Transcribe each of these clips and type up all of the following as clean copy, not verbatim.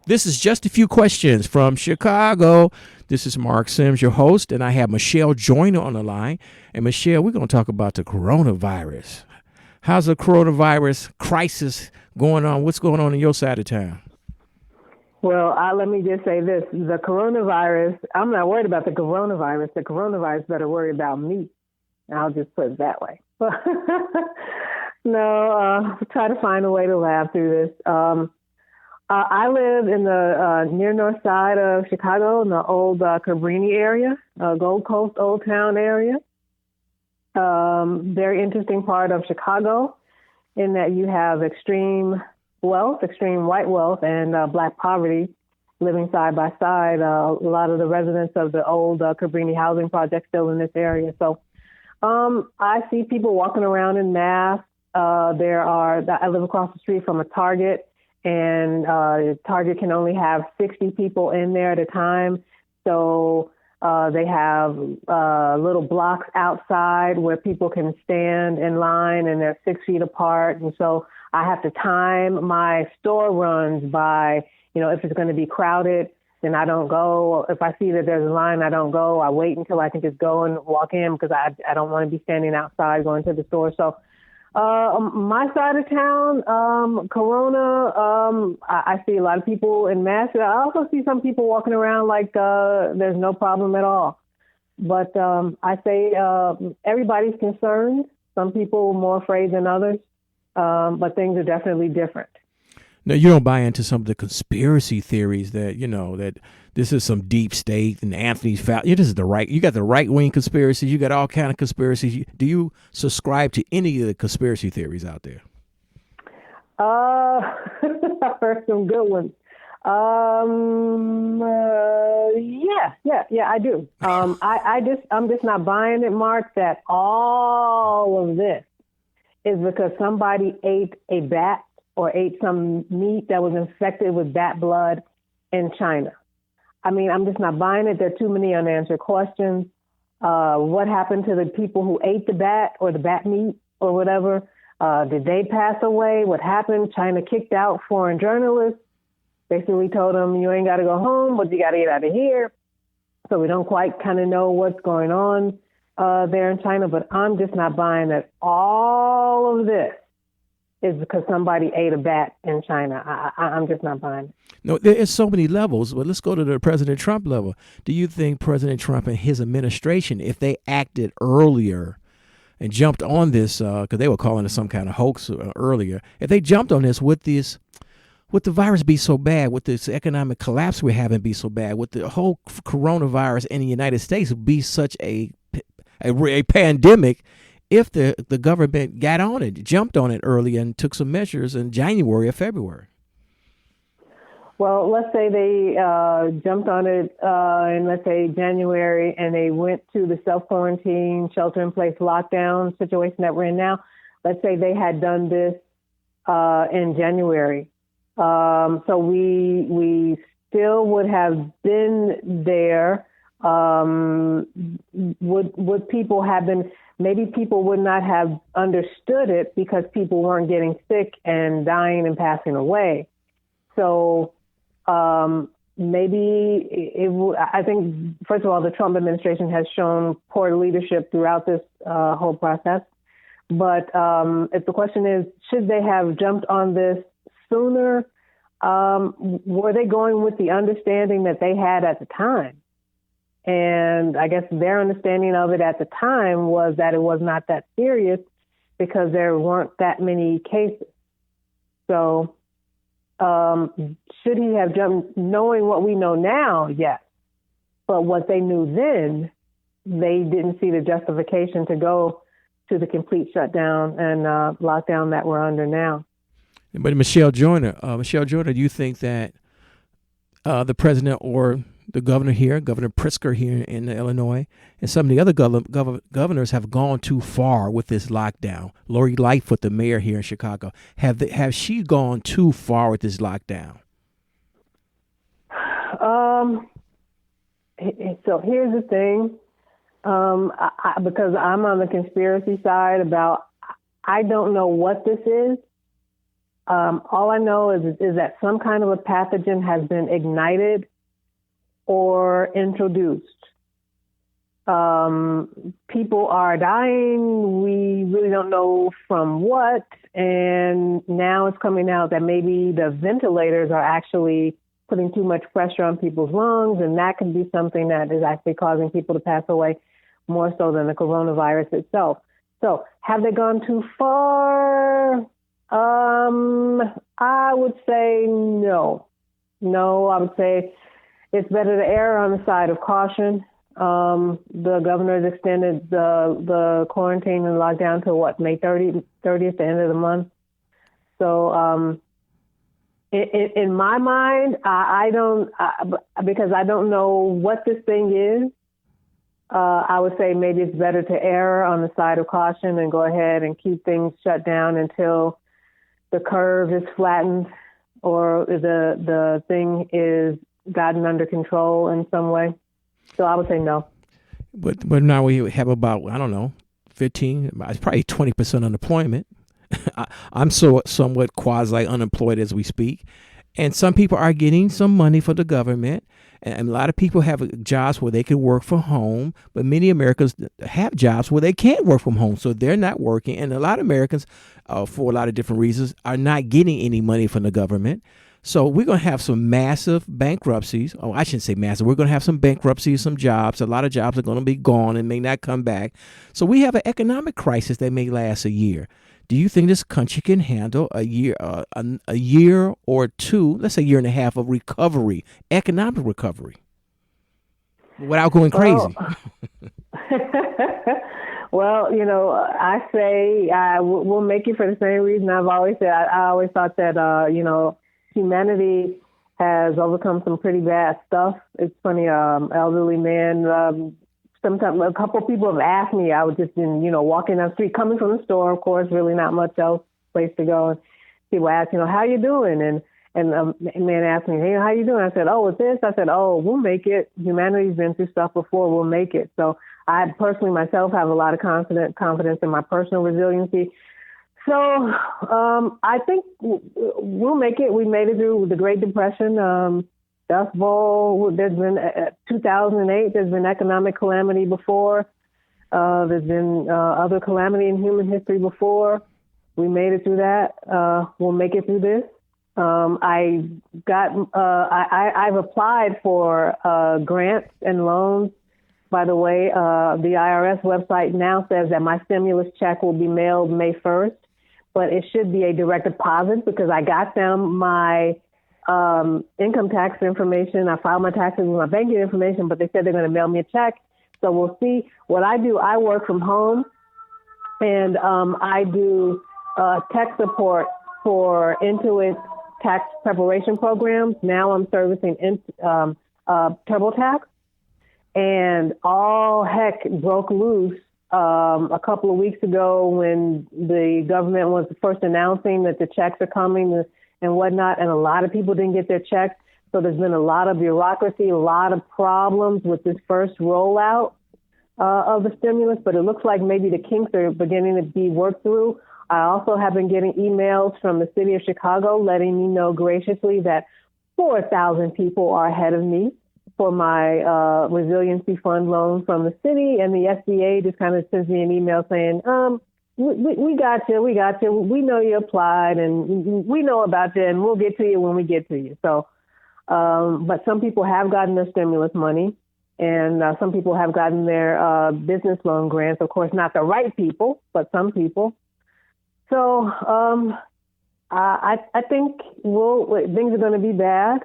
This is just a few questions from Chicago. This is Marc Sims, your host, and I have Michelle Joyner on the line. And Michelle, we're going to talk about the coronavirus. How's the coronavirus crisis going on? What's going on your side of town? Well, let me just say this. The coronavirus, I'm not worried about the coronavirus. The coronavirus better worry about me. I'll just put it that way. No, try to find a way to laugh through this. I live in the near north side of Chicago in the old Cabrini area, Gold Coast, Old Town area. Very interesting part of Chicago in that you have extreme wealth, extreme white wealth, and black poverty living side by side. A lot of the residents of the old Cabrini housing project still in this area. So I see people walking around in masks. I live across the street from a Target, and Target can only have 60 people in there at a time. So they have little blocks outside where people can stand in line, and they're 6 feet apart. And so I have to time my store runs by, if it's going to be crowded, then I don't go. If I see that there's a line, I don't go. I wait until I can just go and walk in because I don't want to be standing outside going to the store. So my side of town, Corona, I see a lot of people in masks. I also see some people walking around like there's no problem at all. But I say everybody's concerned. Some people are more afraid than others, but things are definitely different. Now, you don't buy into some of the conspiracy theories that, that this is some deep state and Anthony's foul. This is you got the right wing conspiracies. You got all kind of conspiracies. Do you subscribe to any of the conspiracy theories out there? I've heard some good ones. Yeah, I do. I'm just not buying it, Mark, that all of this is because somebody ate a bat or ate some meat that was infected with bat blood in China. I mean, I'm just not buying it. There are too many unanswered questions. What happened to the people who ate the bat or the bat meat or whatever? Did they pass away? What happened? China kicked out foreign journalists, basically told them, you ain't got to go home, but you got to get out of here. So we don't quite kind of know what's going on there in China, but I'm just not buying that all of this is because somebody ate a bat in China. I'm just not buying it. No, there's so many levels, but let's go to the President Trump level. Do you think President Trump and his administration, if they acted earlier and jumped on this, because they were calling it some kind of hoax earlier, if they jumped on this, would the virus be so bad? Would this economic collapse we're having be so bad? Would the whole coronavirus in the United States be such a pandemic if the government got on it, jumped on it early and took some measures in January or February? Well, let's say they jumped on it in, let's say, January, and they went to the self-quarantine, shelter-in-place lockdown situation that we're in now. Let's say they had done this in January. So we still would have been there. Would people have been? Maybe people would not have understood it because people weren't getting sick and dying and passing away. So maybe I think, first of all, the Trump administration has shown poor leadership throughout this whole process. But if the question is, should they have jumped on this sooner? Were they going with the understanding that they had at the time? And I guess their understanding of it at the time was that it was not that serious because there weren't that many cases. So should he have jumped knowing what we know now? Yes. But what they knew then, they didn't see the justification to go to the complete shutdown and lockdown that we're under now. But Michelle Joyner, do you think that the president or the governor here, Governor Pritzker here in Illinois, and some of the other governors have gone too far with this lockdown? Lori Lightfoot, the mayor here in Chicago, have she gone too far with this lockdown? So here's the thing, because I'm on the conspiracy side I don't know what this is. All I know is that some kind of a pathogen has been ignited or introduced. People are dying. We really don't know from what. And now it's coming out that maybe the ventilators are actually putting too much pressure on people's lungs, and that could be something that is actually causing people to pass away more so than the coronavirus itself. So have they gone too far? I would say no. No, I would say it's better to err on the side of caution. The governor has extended the quarantine and lockdown to May 30th, the end of the month. So, in my mind, I don't, because I don't know what this thing is. I would say maybe it's better to err on the side of caution and go ahead and keep things shut down until the curve is flattened or the thing is gotten under control in some way. So I would say no. But now we have about, I don't know, 15, it's probably 20% unemployment. I'm somewhat quasi unemployed as we speak. And some people are getting some money from the government. And a lot of people have jobs where they can work from home. But many Americans have jobs where they can't work from home. So they're not working. And a lot of Americans, for a lot of different reasons, are not getting any money from the government. So we're going to have some massive bankruptcies. Oh, I shouldn't say massive. We're going to have some bankruptcies, some jobs. A lot of jobs are going to be gone and may not come back. So we have an economic crisis that may last a year. Do you think this country can handle a year or two, let's say a year and a half of recovery, economic recovery, without going crazy? Well, I say we'll make it for the same reason I've always said. I always thought that, humanity has overcome some pretty bad stuff. It's funny, elderly man, sometimes a couple of people have asked me, I was just walking down the street, coming from the store, of course, really not much else place to go. And people ask, how you doing? And a man asked me, hey, how you doing? I said, oh, it's this. I said, oh, we'll make it. Humanity's been through stuff before. We'll make it. So I personally myself have a lot of confidence in my personal resiliency. So I think we'll make it. We made it through the Great Depression, Dust Bowl. There's been 2008. There's been economic calamity before. There's been other calamity in human history before. We made it through that. We'll make it through this. I've applied for grants and loans. By the way, the IRS website now says that my stimulus check will be mailed May 1st. But it should be a direct deposit because I got them my income tax information. I filed my taxes with my banking information, but they said they're going to mail me a check. So we'll see. What I do, I work from home, and I do tech support for Intuit tax preparation programs. Now I'm servicing TurboTax, and all heck broke loose a couple of weeks ago when the government was first announcing that the checks are coming and whatnot, and a lot of people didn't get their checks. So there's been a lot of bureaucracy, a lot of problems with this first rollout of the stimulus, but it looks like maybe the kinks are beginning to be worked through. I also have been getting emails from the city of Chicago letting me know graciously that 4,000 people are ahead of me for my resiliency fund loan from the city, and the SBA just kind of sends me an email saying, we got you, we know you applied, and we know about you, and we'll get to you when we get to you. So, but some people have gotten their stimulus money, and some people have gotten their business loan grants. Of course, not the right people, but some people. So I think things are going to be bad.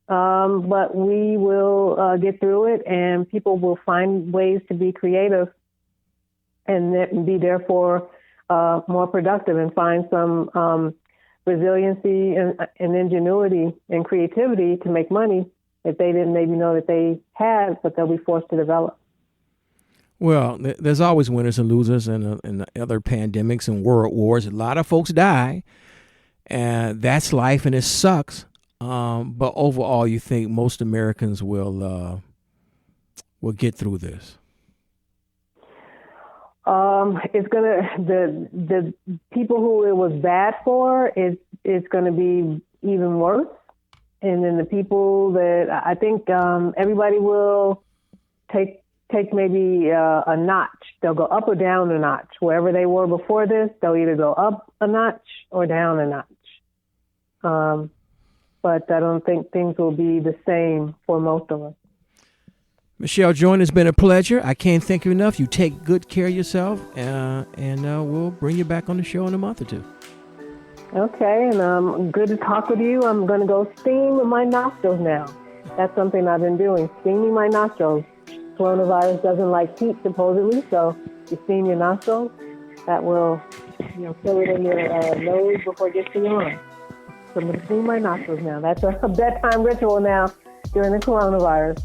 But we will get through it, and people will find ways to be creative and be therefore more productive and find some resiliency and ingenuity and creativity to make money that they didn't maybe know that they had, but they'll be forced to develop. Well, there's always winners and losers in other pandemics and world wars. A lot of folks die, and that's life, and it sucks. But overall, you think most Americans will get through this? It's gonna the people who it was bad for it's gonna be even worse, and then the people that I think everybody will take maybe a notch. They'll go up or down a notch. Wherever they were before this, they'll either go up a notch or down a notch. But I don't think things will be the same for most of us. Michelle Jordan, it's been a pleasure. I can't thank you enough. You take good care of yourself, and we'll bring you back on the show in a month or two. Okay, and good to talk with you. I'm going to go steam my nostrils now. That's something I've been doing, steaming my nostrils. Coronavirus doesn't like heat, supposedly, so you steam your nostrils. That will, kill it in your nose before it gets to your arm. So I'm going to steam my nostrils now. That's a bedtime ritual now during the coronavirus.